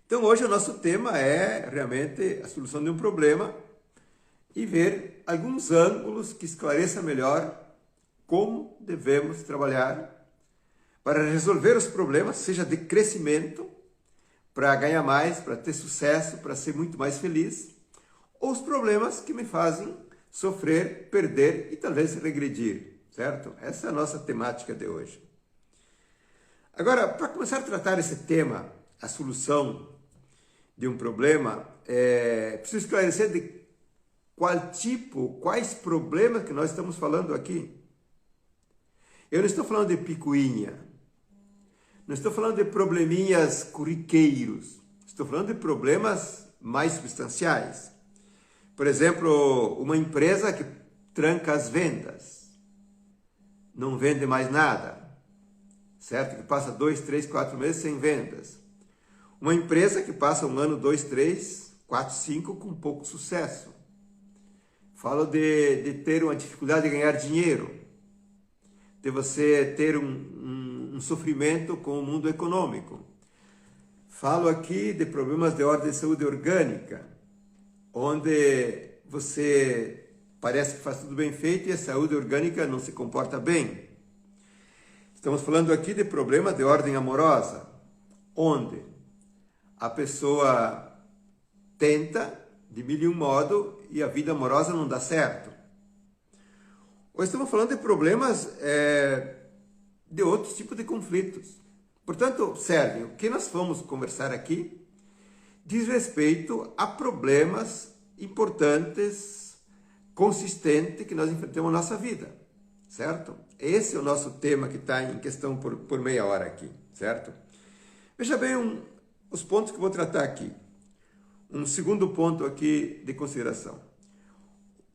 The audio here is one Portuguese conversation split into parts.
Então hoje o nosso tema é realmente a solução de um problema e ver alguns ângulos que esclareçam melhor como devemos trabalhar para resolver os problemas, seja de crescimento, para ganhar mais, para ter sucesso, para ser muito mais feliz, ou os problemas que me fazem sofrer, perder e talvez regredir, certo? Essa é a nossa temática de hoje. Agora, para começar a tratar esse tema, a solução de um problema, preciso esclarecer de quais problemas que nós estamos falando aqui. Eu não estou falando de picuinha, não estou falando de probleminhas corriqueiros, estou falando de problemas mais substanciais. Por exemplo, uma empresa que tranca as vendas, não vende mais nada, certo? Que passa 2, 3, 4 meses sem vendas. Uma empresa que passa 1 ano, 2, 3, 4, 5 com pouco sucesso. Falo de ter uma dificuldade de ganhar dinheiro, de você ter um sofrimento com o mundo econômico. Falo aqui de problemas de ordem de saúde orgânica, onde você parece que faz tudo bem feito e a saúde orgânica não se comporta bem. Estamos falando aqui de problema de ordem amorosa, onde a pessoa tenta de mil e um modo e a vida amorosa não dá certo. Ou estamos falando de problemas de outros tipos de conflitos. Portanto, observem, o que nós vamos conversar aqui diz respeito a problemas importantes, consistentes, que nós enfrentamos na nossa vida, certo? Esse é o nosso tema que está em questão por meia hora aqui, certo? Veja bem os pontos que eu vou tratar aqui. Um segundo ponto aqui de consideração.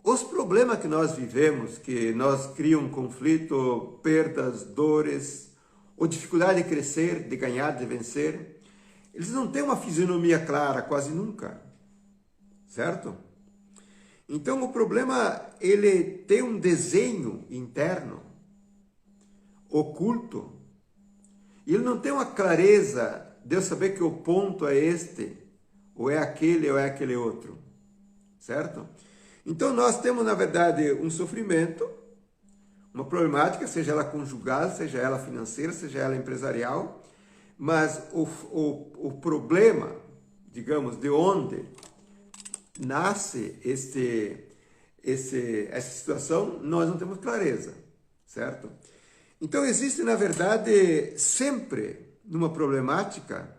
Os problemas que nós vivemos, que nós criam conflito, perdas, dores, ou dificuldade de crescer, de ganhar, de vencer, eles não têm uma fisionomia clara, quase nunca, certo? Então o problema, ele tem um desenho interno, oculto, e ele não tem uma clareza de eu saber que o ponto é este, ou é aquele outro, certo? Então nós temos, na verdade, um sofrimento, uma problemática, seja ela conjugal, seja ela financeira, seja ela empresarial, mas o problema, digamos, de onde nasce essa situação, nós não temos clareza, certo? Então existe, na verdade, sempre numa problemática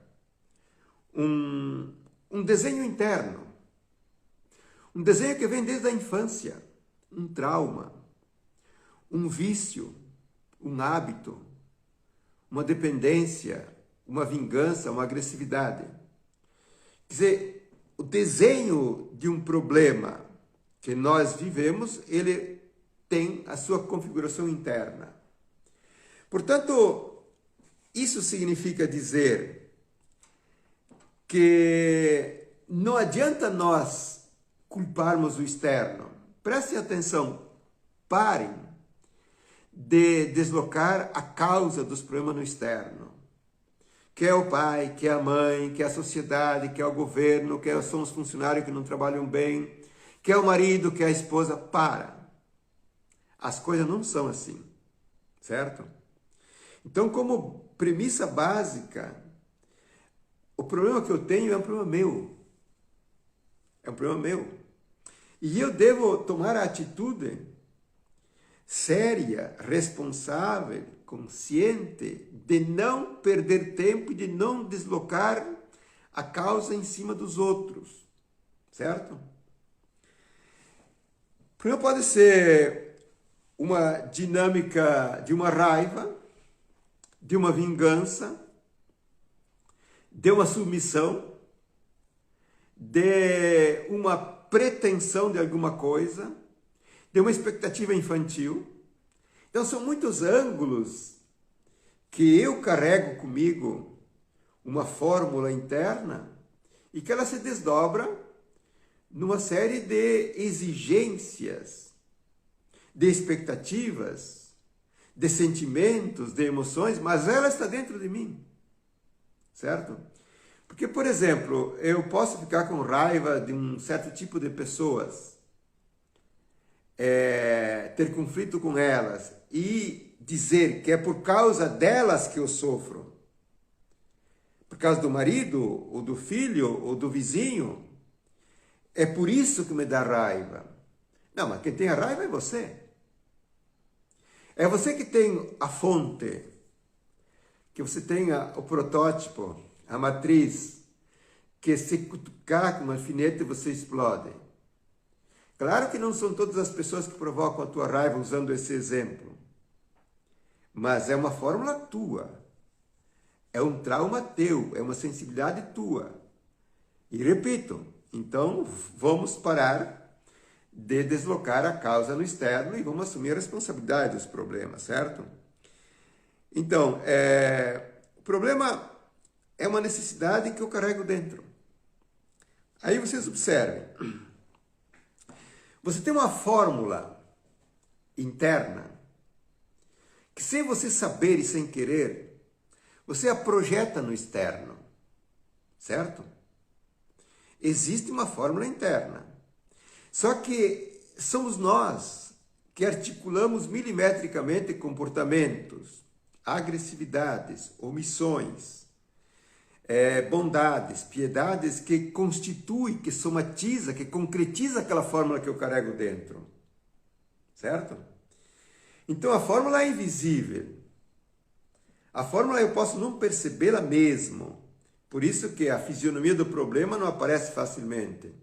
um desenho interno, um desenho que vem desde a infância, um trauma, um vício, um hábito, uma dependência, uma vingança, uma agressividade. Quer dizer, o desenho de um problema que nós vivemos, ele tem a sua configuração interna. Portanto, isso significa dizer que não adianta nós culparmos o externo. Prestem atenção, parem de deslocar a causa dos problemas no externo. Que é o pai, que é a mãe, que é a sociedade, que é o governo, que são os funcionários que não trabalham bem, que é o marido, que é a esposa. Para. As coisas não são assim, certo? Então, como premissa básica, o problema que eu tenho é um problema meu. É um problema meu. E eu devo tomar a atitude séria, responsável, consciente, de não perder tempo e de não deslocar a causa em cima dos outros, certo? O problema pode ser uma dinâmica de uma raiva, de uma vingança, de uma submissão, de uma pretensão de alguma coisa, de uma expectativa infantil. Então são muitos ângulos que eu carrego comigo, uma fórmula interna, e que ela se desdobra numa série de exigências, de expectativas, de sentimentos, de emoções, mas ela está dentro de mim, certo? Porque, por exemplo, eu posso ficar com raiva de um certo tipo de pessoas, ter conflito com elas e dizer que é por causa delas que eu sofro. Por causa do marido, ou do filho, ou do vizinho. É por isso que me dá raiva. Não, mas quem tem a raiva é você. É você que tem a fonte, que você tenha o protótipo, a matriz, que se cutucar com um alfinete você explode. Claro que não são todas as pessoas que provocam a tua raiva usando esse exemplo, mas é uma fórmula tua, é um trauma teu, é uma sensibilidade tua. E repito, então vamos parar de deslocar a causa no externo e vamos assumir a responsabilidade dos problemas, certo? Então, o problema é uma necessidade que eu carrego dentro. Aí vocês observem. Você tem uma fórmula interna que, sem você saber e sem querer, você a projeta no externo, certo? Existe uma fórmula interna. Só que somos nós que articulamos milimetricamente comportamentos, agressividades, omissões, bondades, piedades que constitui, que somatiza, que concretiza aquela fórmula que eu carrego dentro, certo? Então a fórmula é invisível, a fórmula eu posso não percebê-la mesmo, por isso que a fisionomia do problema não aparece facilmente,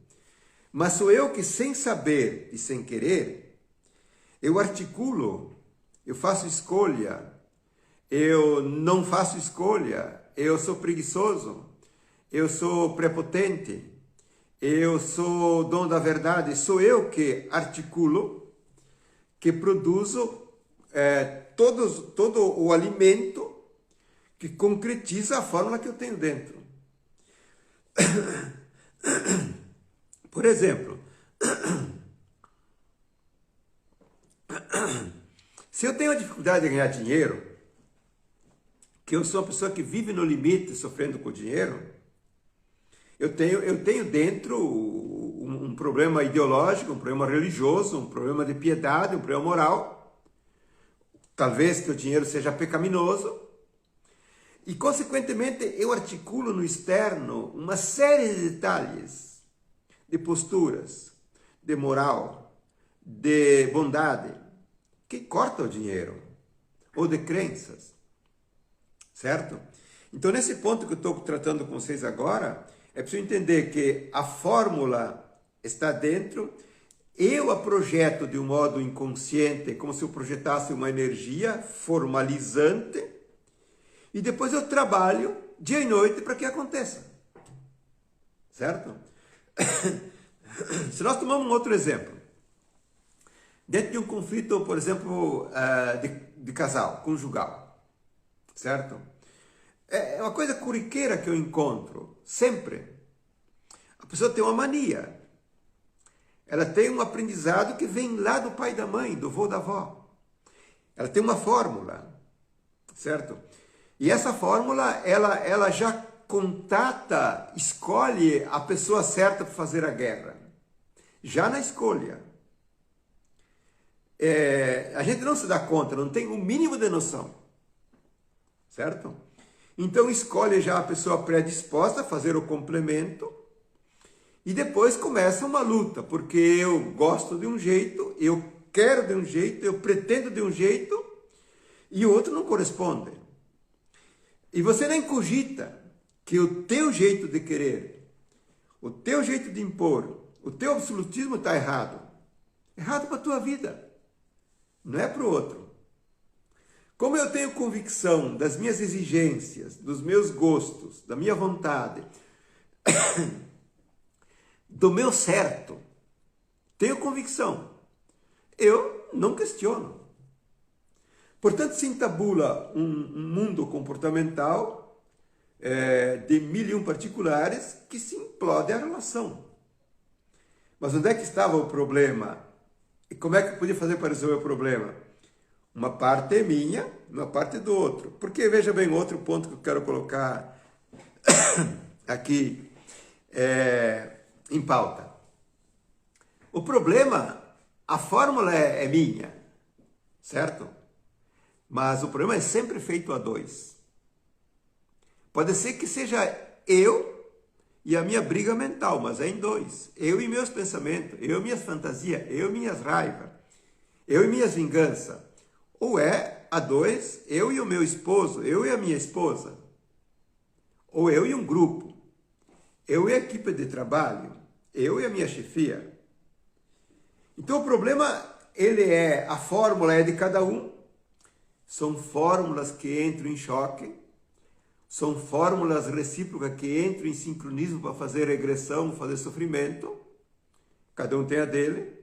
mas sou eu que, sem saber e sem querer, eu articulo, eu faço escolha, eu não faço escolha, eu sou preguiçoso, eu sou prepotente, eu sou dono da verdade, sou eu que articulo, que produzo todo o alimento que concretiza a fórmula que eu tenho dentro. Por exemplo, se eu tenho a dificuldade de ganhar dinheiro, que eu sou uma pessoa que vive no limite sofrendo com o dinheiro, eu tenho dentro um problema ideológico, um problema religioso, um problema de piedade, um problema moral. Talvez que o dinheiro seja pecaminoso. E, consequentemente, eu articulo no externo uma série de detalhes, de posturas, de moral, de bondade, que cortam o dinheiro, ou de crenças. Certo? Então, nesse ponto que eu estou tratando com vocês agora, é preciso entender que a fórmula está dentro, eu a projeto de um modo inconsciente, como se eu projetasse uma energia formalizante, e depois eu trabalho dia e noite para que aconteça. Certo? Se nós tomarmos um outro exemplo, dentro de um conflito, por exemplo, de casal, conjugal, certo? É uma coisa corriqueira que eu encontro, sempre. A pessoa tem uma mania. Ela tem um aprendizado que vem lá do pai e da mãe, do avô e da avó. Ela tem uma fórmula, certo? E essa fórmula, ela já contata, escolhe a pessoa certa para fazer a guerra. Já na escolha. A gente não se dá conta, não tem o mínimo de noção. Certo? Então escolhe já a pessoa predisposta a fazer o complemento e depois começa uma luta, porque eu gosto de um jeito, eu quero de um jeito, eu pretendo de um jeito e o outro não corresponde. E você nem cogita que o teu jeito de querer, o teu jeito de impor, o teu absolutismo está errado. Errado para a tua vida, não é para o outro. Como eu tenho convicção das minhas exigências, dos meus gostos, da minha vontade, do meu certo, tenho convicção, eu não questiono. Portanto, se entabula um mundo comportamental de 1001 particulares que se implode a relação. Mas onde é que estava o problema? E como é que eu podia fazer para resolver o problema? Uma parte é minha, uma parte é do outro. Porque, veja bem, outro ponto que eu quero colocar aqui em pauta. O problema, a fórmula é minha, certo? Mas o problema é sempre feito a dois. Pode ser que seja eu e a minha briga mental, mas é em dois. Eu e meus pensamentos, eu e minhas fantasias, eu e minhas raivas, eu e minhas vinganças. Ou é a dois, eu e o meu esposo, eu e a minha esposa. Ou eu e um grupo, eu e a equipe de trabalho, eu e a minha chefia. Então o problema, a fórmula é de cada um. São fórmulas que entram em choque. São fórmulas recíprocas que entram em sincronismo para fazer regressão, fazer sofrimento. Cada um tem a dele.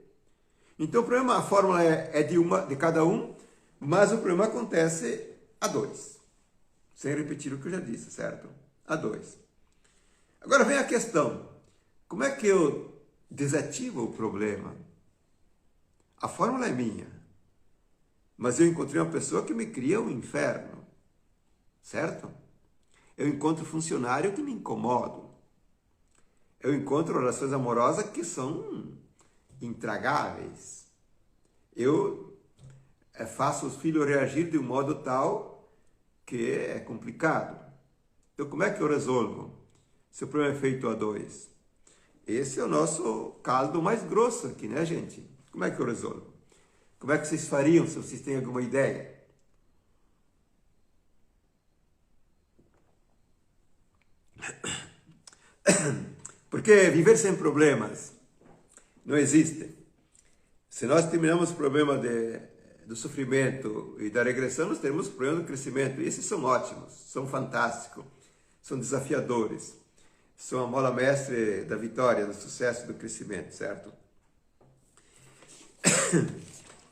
Então o problema, a fórmula é de cada um, mas o problema acontece a dois. Sem repetir o que eu já disse, certo? A dois. Agora vem a questão. Como é que eu desativo o problema? A fórmula é minha. Mas eu encontrei uma pessoa que me cria um inferno. Certo? Eu encontro funcionário que me incomodam. Eu encontro relações amorosas que são intragáveis. Eu faço os filhos reagir de um modo tal que é complicado. Então, como é que eu resolvo? Se o problema é feito a dois. Esse é o nosso caldo mais grosso aqui, né, gente? Como é que eu resolvo? Como é que vocês fariam, se vocês têm alguma ideia? Porque viver sem problemas não existe. Se nós terminamos o problema do sofrimento e da regressão, nós teremos o problema do crescimento. E esses são ótimos, são fantásticos, são desafiadores. São a mola mestre da vitória, do sucesso, do crescimento, certo?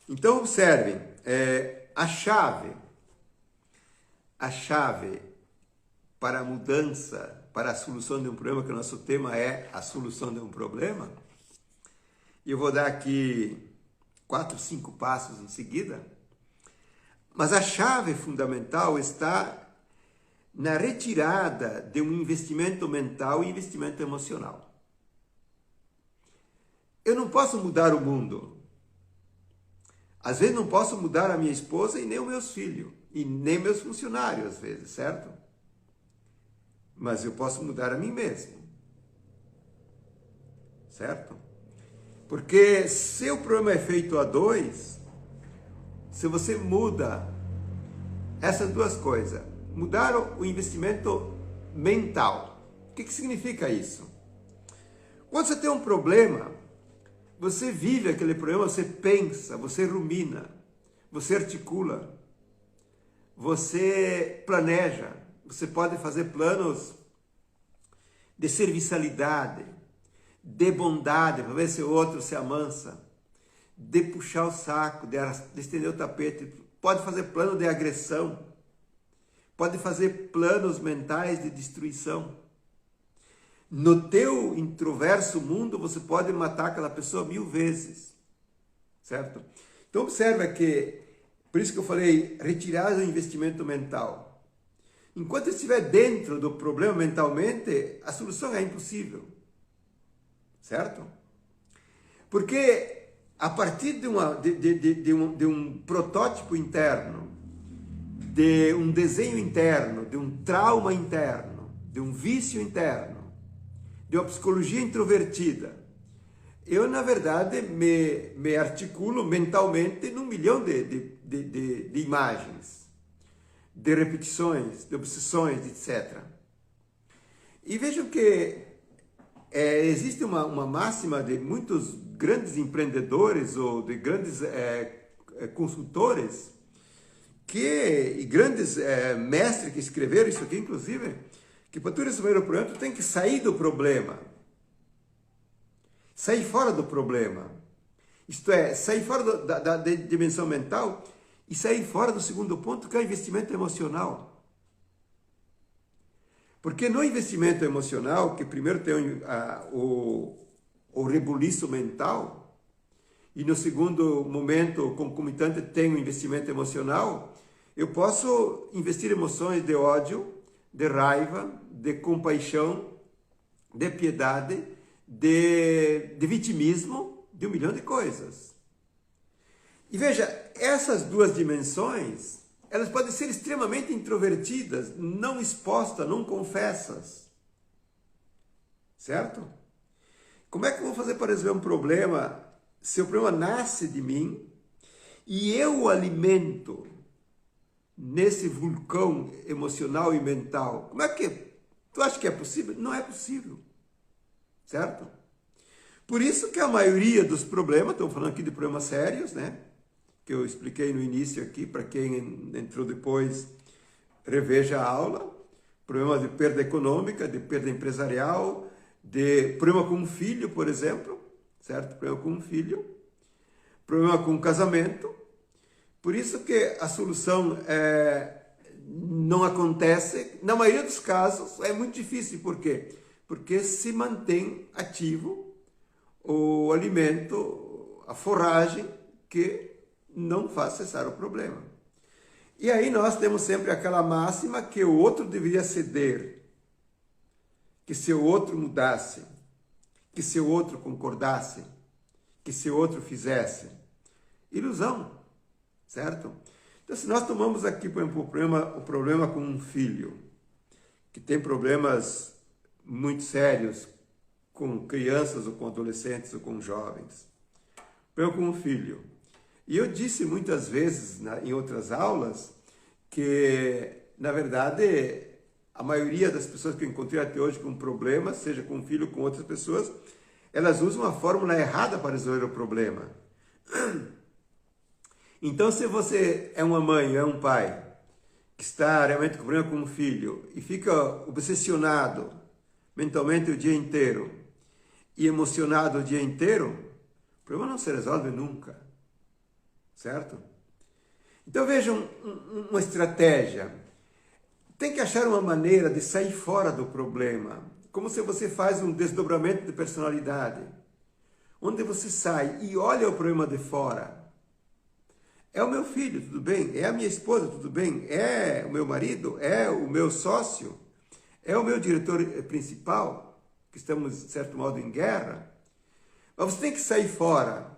Então, observem, a chave para a mudança, para a solução de um problema, que o nosso tema é a solução de um problema. E eu vou dar aqui 4, 5 passos em seguida. Mas a chave fundamental está na retirada de um investimento mental e investimento emocional. Eu não posso mudar o mundo. Às vezes não posso mudar a minha esposa e nem os meus filhos, e nem meus funcionários, às vezes, certo? Mas eu posso mudar a mim mesmo. Certo? Porque se o problema é feito a dois, se você muda essas duas coisas, mudar o investimento mental, o que significa isso? Quando você tem um problema, você vive aquele problema, você pensa, você rumina, você articula, você planeja, você pode fazer planos de servicialidade, de bondade, para ver se o outro se amansa, de puxar o saco, de estender o tapete, pode fazer plano de agressão, pode fazer planos mentais de destruição. No teu introverso mundo, você pode matar aquela pessoa 1000 vezes, certo? Então observa que, por isso que eu falei, retirar o investimento mental. Enquanto estiver dentro do problema mentalmente, a solução é impossível, certo? Porque a partir de um protótipo interno, de um desenho interno, de um trauma interno, de um vício interno, de uma psicologia introvertida, eu, na verdade, me articulo mentalmente num milhão de imagens, de repetições, de obsessões, etc. E vejam que existe uma máxima de muitos grandes empreendedores ou de grandes consultores e grandes mestres que escreveram isso aqui, inclusive, que para tu resolver o problema, tu tem que sair do problema. Sair fora do problema. Isto é, sair fora da dimensão mental e sair fora do segundo ponto, que é o investimento emocional. Porque no investimento emocional, que primeiro tem o rebuliço mental, e no segundo momento, concomitante, tem o investimento emocional, eu posso investir emoções de ódio, de raiva, de compaixão, de piedade, de vitimismo, de 1 milhão de coisas. E veja, essas duas dimensões, elas podem ser extremamente introvertidas, não expostas, não confessas. Certo? Como é que eu vou fazer para resolver um problema se o problema nasce de mim e eu o alimento nesse vulcão emocional e mental? Como é que tu acha que é possível? Não é possível. Certo? Por isso que a maioria dos problemas, estamos falando aqui de problemas sérios, né? Que eu expliquei no início aqui, para quem entrou depois, reveja a aula. Problema de perda econômica, de perda empresarial, de problema com um filho, por exemplo, certo? Problema com um filho, problema com um casamento. Por isso que a solução não acontece, na maioria dos casos é muito difícil. Por quê? Porque se mantém ativo o alimento, a forragem que não faz cessar o problema. E aí nós temos sempre aquela máxima que o outro deveria ceder, que se o outro mudasse, que se o outro concordasse, que se o outro fizesse. Ilusão, certo? Então, se nós tomamos aqui, por exemplo, o problema com um filho, que tem problemas muito sérios com crianças ou com adolescentes ou com jovens, problema com um filho. E eu disse muitas vezes em outras aulas que, na verdade, a maioria das pessoas que eu encontrei até hoje com problemas, seja com um filho ou com outras pessoas, elas usam a fórmula errada para resolver o problema. Então, se você é uma mãe ou é um pai que está realmente com problema com um filho e fica obsessionado mentalmente o dia inteiro e emocionado o dia inteiro, o problema não se resolve nunca. Certo? Então vejam uma estratégia. Tem que achar uma maneira de sair fora do problema. Como se você faz um desdobramento de personalidade. Onde você sai e olha o problema de fora. É o meu filho, tudo bem? É a minha esposa, tudo bem? É o meu marido? É o meu sócio? É o meu diretor principal? Que estamos, de certo modo, em guerra? Mas você tem que sair fora.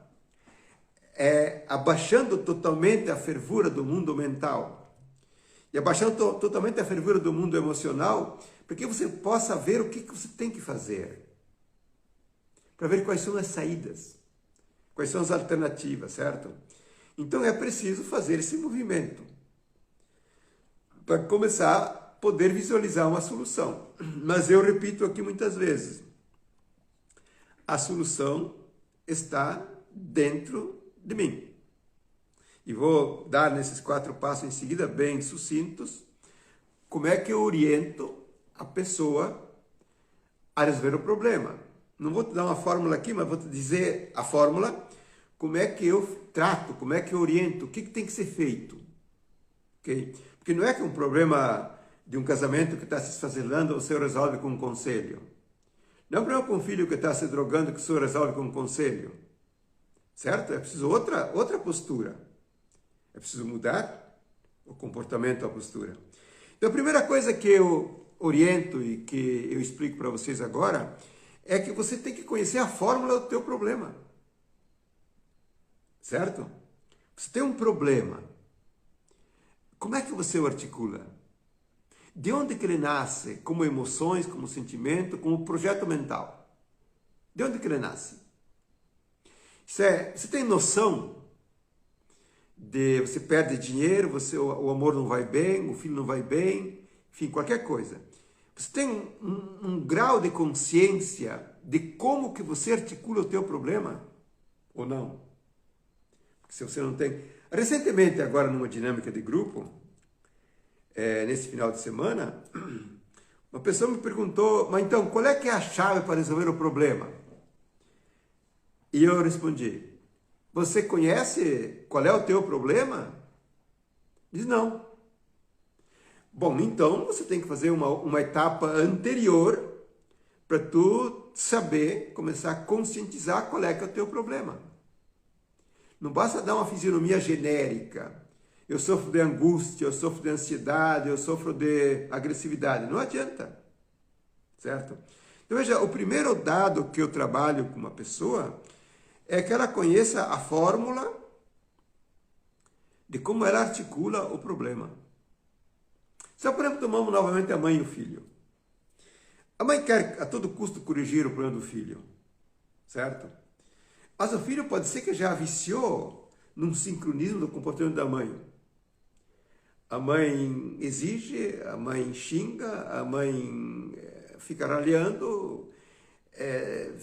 Abaixando totalmente a fervura do mundo mental e abaixando totalmente a fervura do mundo emocional, para que você possa ver o que você tem que fazer, para ver quais são as saídas, quais são as alternativas, certo? Então é preciso fazer esse movimento para começar a poder visualizar uma solução. Mas eu repito aqui muitas vezes, a solução está dentro de mim. E vou dar nesses 4 passos em seguida, bem sucintos, como é que eu oriento a pessoa a resolver o problema. Não vou te dar uma fórmula aqui, mas vou te dizer a fórmula, como é que eu trato, como é que eu oriento, o que tem que ser feito. Okay? Porque não é que um problema de um casamento que está se esfacelando você resolve com um conselho. Não é um problema com um filho que está se drogando que você resolve com um conselho. Certo? É preciso outra postura. É preciso mudar o comportamento, a postura. Então, a primeira coisa que eu oriento e que eu explico para vocês agora é que você tem que conhecer a fórmula do teu problema. Certo? Você tem um problema. Como é que você o articula? De onde que ele nasce? Como emoções, como sentimento, como projeto mental? De onde que ele nasce? Você tem noção de você perde dinheiro, o amor não vai bem, o filho não vai bem, enfim, qualquer coisa. Você tem um grau de consciência de como que você articula o teu problema ou não? Porque se você não tem... Recentemente, agora numa dinâmica de grupo, nesse final de semana, uma pessoa me perguntou, mas então, qual é que é a chave para resolver o problema? E eu respondi, você conhece qual é o teu problema? Diz, não. Bom, então você tem que fazer uma etapa anterior para tu saber, começar a conscientizar qual é que é o teu problema. Não basta dar uma fisionomia genérica. Eu sofro de angústia, eu sofro de ansiedade, eu sofro de agressividade. Não adianta. Certo? Então, veja, o primeiro dado que eu trabalho com uma pessoa é que ela conheça a fórmula de como ela articula o problema. Só, por exemplo, tomamos novamente a mãe e o filho. A mãe quer a todo custo corrigir o problema do filho, certo? Mas o filho pode ser que já viciou num sincronismo do comportamento da mãe. A mãe exige, a mãe xinga, a mãe fica ralhando,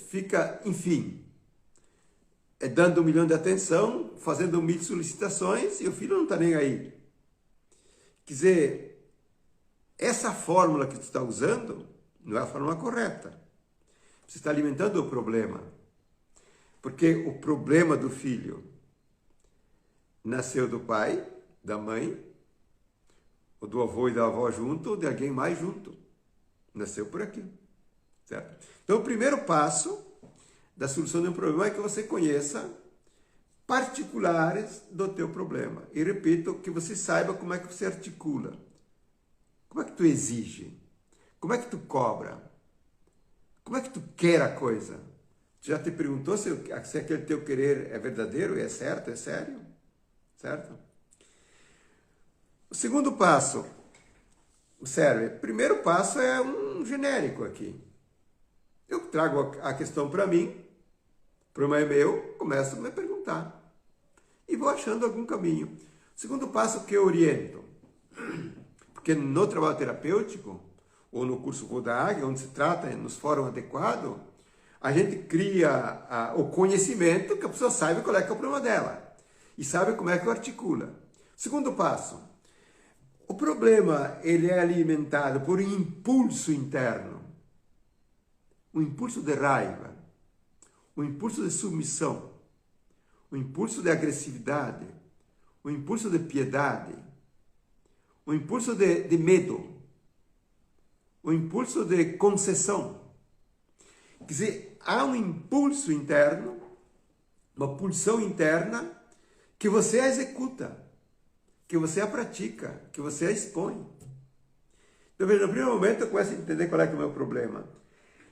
fica, enfim, dando 1 milhão de atenção, fazendo 1000 solicitações e o filho não está nem aí. Quer dizer, essa fórmula que tu está usando não é a fórmula correta. Você está alimentando o problema. Porque o problema do filho nasceu do pai, da mãe, ou do avô e da avó junto, ou de alguém mais junto. Nasceu por aqui. Certo? Então, o primeiro passo da solução de um problema é que você conheça particulares do teu problema. E repito, que você saiba como é que você articula. Como é que tu exige? Como é que tu cobra? Como é que tu quer a coisa? Tu já te perguntou se aquele teu querer é verdadeiro, é certo, é sério? Certo? O segundo passo, serve. O primeiro passo é um genérico aqui. Eu trago a questão para mim, o problema é meu, começo a me perguntar. E vou achando algum caminho. O segundo passo que eu oriento. Porque no trabalho terapêutico, ou no curso Voo da Águia, onde se trata nos fóruns adequados, a gente cria o conhecimento que a pessoa saiba qual é que é o problema dela. E sabe como é que articula. Segundo passo. O problema ele é alimentado por um impulso interno. Um impulso de raiva. Um impulso de submissão. Um impulso de agressividade. Um impulso de piedade. Um impulso de medo. Um impulso de concessão. Quer dizer, há um impulso interno, uma pulsão interna, que você a executa, que você a pratica, que você a expõe. Então, veja, no primeiro momento eu começo a entender qual é que é o meu problema.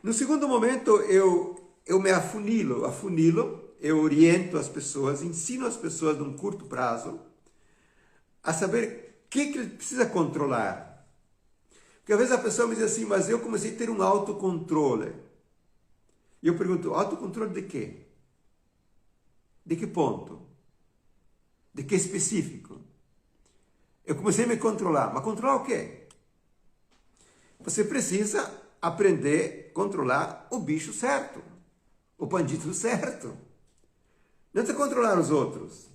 No segundo momento eu me afunilo, eu oriento as pessoas, ensino as pessoas num curto prazo a saber o que ele precisa controlar. Porque às vezes a pessoa me diz assim, mas eu comecei a ter um autocontrole. E eu pergunto, autocontrole de quê? De que ponto? De que específico? Eu comecei a me controlar. Mas controlar o quê? Você precisa aprender a controlar o bicho certo. O bandido certo. Não é controlar os outros.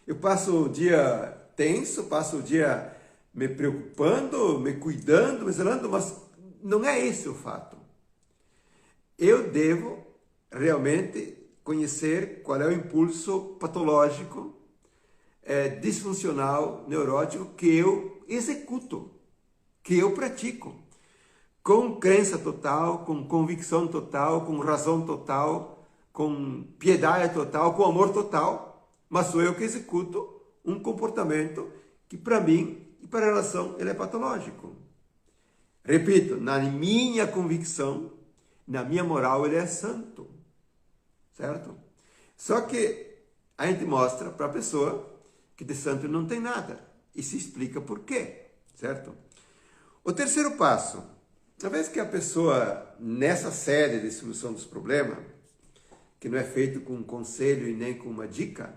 Eu passo o dia tenso, passo o dia me preocupando, me cuidando, me zelando, mas não é esse o fato. Eu devo realmente conhecer qual é o impulso patológico, disfuncional, neurótico que eu executo, que eu pratico, com crença total, com convicção total, com razão total, com piedade total, com amor total, mas sou eu que executo um comportamento que para mim e para a relação ele é patológico. Repito, na minha convicção, na minha moral ele é santo, certo? Só que a gente mostra para a pessoa que de santo não tem nada e se explica por quê, certo? O terceiro passo, uma vez que a pessoa, nessa série de solução dos problemas, que não é feito com um conselho e nem com uma dica,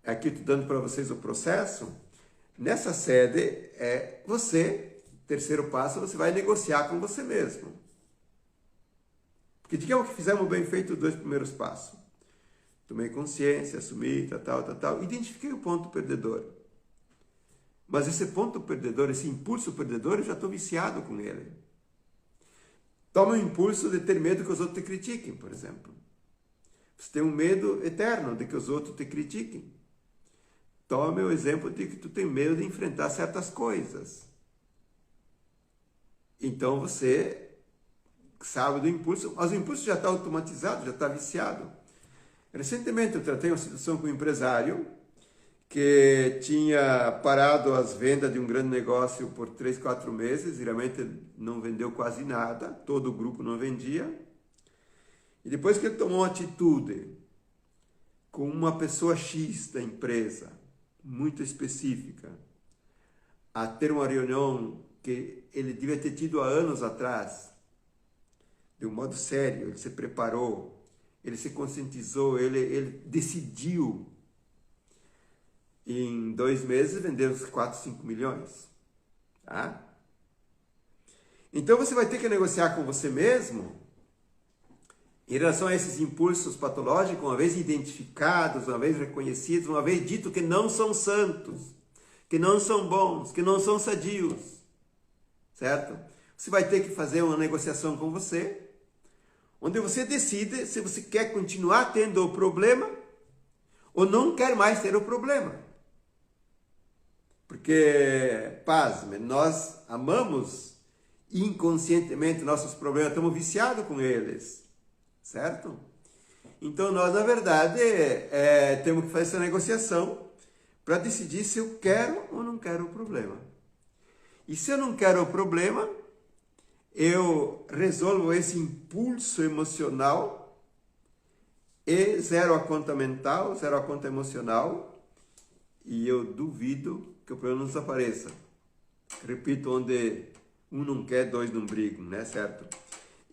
aqui estou dando para vocês o processo, nessa sede terceiro passo, você vai negociar com você mesmo. Porque digamos que fizemos bem feito os 2 primeiros passos. Tomei consciência, assumi, tal. Identifiquei o ponto perdedor. Mas esse ponto perdedor, esse impulso perdedor, eu já estou viciado com ele. Toma o impulso de ter medo que os outros te critiquem, por exemplo. Você tem um medo eterno de que os outros te critiquem. Tome o exemplo de que tu tem medo de enfrentar certas coisas. Então você sabe do impulso, mas o impulso já está automatizado, já está viciado. Recentemente eu tratei uma situação com um empresário que tinha parado as vendas de um grande negócio por 3, 4 meses, e realmente não vendeu quase nada, todo o grupo não vendia. E depois que ele tomou uma atitude com uma pessoa X da empresa, muito específica, a ter uma reunião que ele devia ter tido há anos atrás, de um modo sério, ele se preparou, ele se conscientizou, ele decidiu. Em 2 meses vendeu uns 4, 5 milhões. Tá? Então você vai ter que negociar com você mesmo em relação a esses impulsos patológicos, uma vez identificados, uma vez reconhecidos, uma vez dito que não são santos, que não são bons, que não são sadios. Certo? Você vai ter que fazer uma negociação com você, onde você decide se você quer continuar tendo o problema ou não quer mais ter o problema. Porque, pasme, nós amamos inconscientemente nossos problemas, estamos viciados com eles, certo? Então, nós, na verdade, temos que fazer essa negociação para decidir se eu quero ou não quero o problema. E se eu não quero o problema, eu resolvo esse impulso emocional e zero a conta mental, zero a conta emocional, e eu duvido que o problema não desapareça. Repito, onde um não quer, 2 não brigam, né? Certo?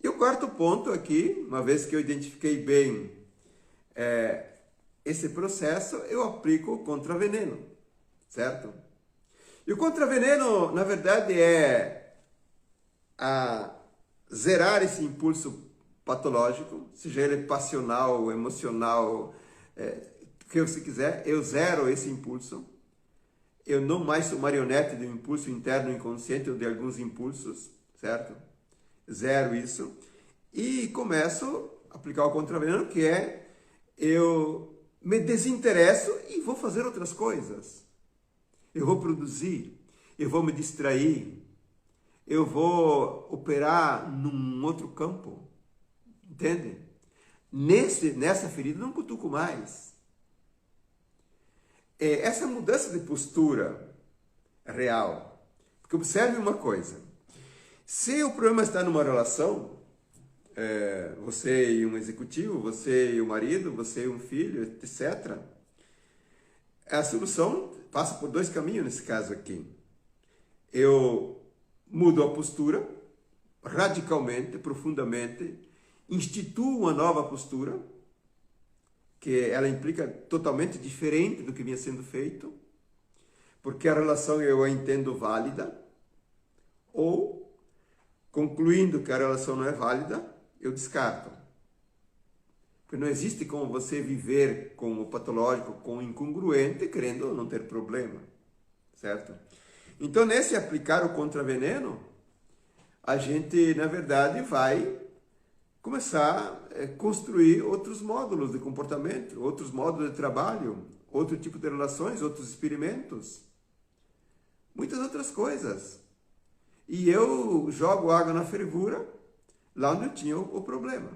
E o quarto ponto aqui, uma vez que eu identifiquei bem esse processo, eu aplico o contraveneno, certo? E o contraveneno, na verdade, é a zerar esse impulso patológico, seja ele passional, emocional, o que você quiser, eu zero esse impulso. Eu não mais sou marionete do impulso interno inconsciente ou de alguns impulsos, certo? Zero isso. E começo a aplicar o contraveneno, que é eu me desinteresso e vou fazer outras coisas. Eu vou produzir, eu vou me distrair, eu vou operar num outro campo. Entende? Nessa ferida não cutuco mais. Essa mudança de postura real. Porque observe uma coisa. Se o problema está numa relação, você e um executivo, você e o marido, você e um filho, etc., a solução passa por 2 caminhos nesse caso aqui. Eu mudo a postura radicalmente, profundamente, instituo uma nova postura, que ela implica totalmente diferente do que vinha sendo feito, porque a relação eu a entendo válida, ou, concluindo que a relação não é válida, eu descarto. Porque não existe como você viver com o patológico, com o incongruente, querendo não ter problema, certo? Então, nesse aplicar o contraveneno, a gente, na verdade, vai começar a construir outros módulos de comportamento, outros módulos de trabalho, outro tipo de relações, outros experimentos, muitas outras coisas. E eu jogo água na fervura lá onde eu tinha o problema,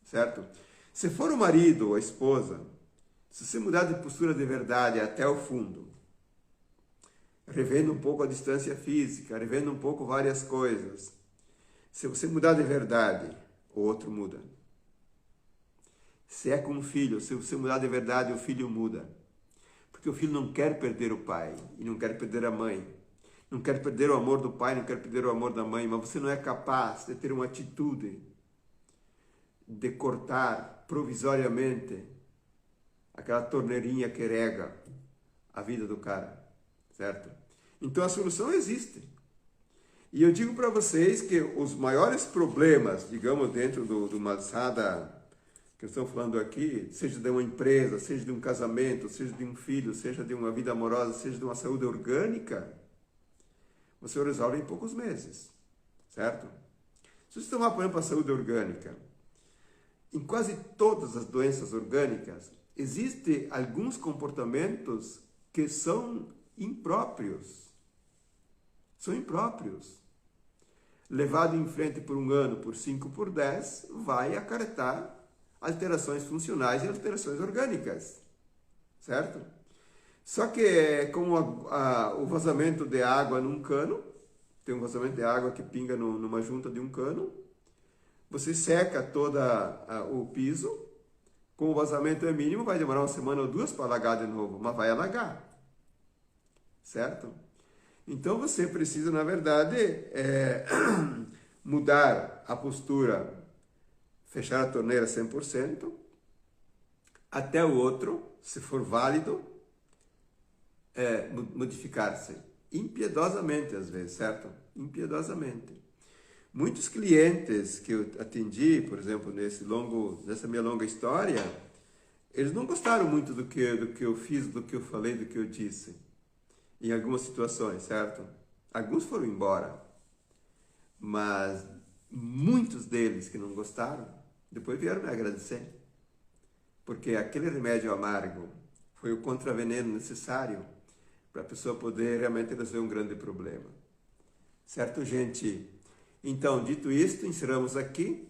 certo? Se for o marido ou a esposa, se você mudar de postura de verdade até o fundo, revendo um pouco a distância física, revendo um pouco várias coisas, se você mudar de verdade, o outro muda. Se é com o filho, se você mudar de verdade, o filho muda. Porque o filho não quer perder o pai e não quer perder a mãe. Não quer perder o amor do pai, não quer perder o amor da mãe, mas você não é capaz de ter uma atitude de cortar provisoriamente aquela torneirinha que rega a vida do cara, certo? Então a solução existe. E eu digo para vocês que os maiores problemas, digamos, dentro de uma alçada que estamos falando aqui, seja de uma empresa, seja de um casamento, seja de um filho, seja de uma vida amorosa, seja de uma saúde orgânica, você resolve em poucos meses, certo? Se você tomar, por exemplo, a saúde orgânica, em quase todas as doenças orgânicas, existem alguns comportamentos que são impróprios. São impróprios. Levado em frente por 1 ano, por 5, por 10, vai acarretar alterações funcionais e alterações orgânicas, certo? Só que é como o vazamento de água num cano, tem um vazamento de água que pinga numa junta de um cano, você seca todo o piso, com o vazamento é mínimo, vai demorar uma semana ou duas para alagar de novo, mas vai alagar, certo? Então você precisa, na verdade, mudar a postura, fechar a torneira 100%, até o outro, se for válido, modificar-se impiedosamente às vezes, certo? Impiedosamente. Muitos clientes que eu atendi, por exemplo, nessa minha longa história, eles não gostaram muito do que eu fiz, do que eu falei, do que eu disse, em algumas situações, certo? Alguns foram embora, mas muitos deles que não gostaram, depois vieram me agradecer, porque aquele remédio amargo foi o contraveneno necessário para a pessoa poder realmente resolver um grande problema. Certo, gente? Então, dito isto, encerramos aqui.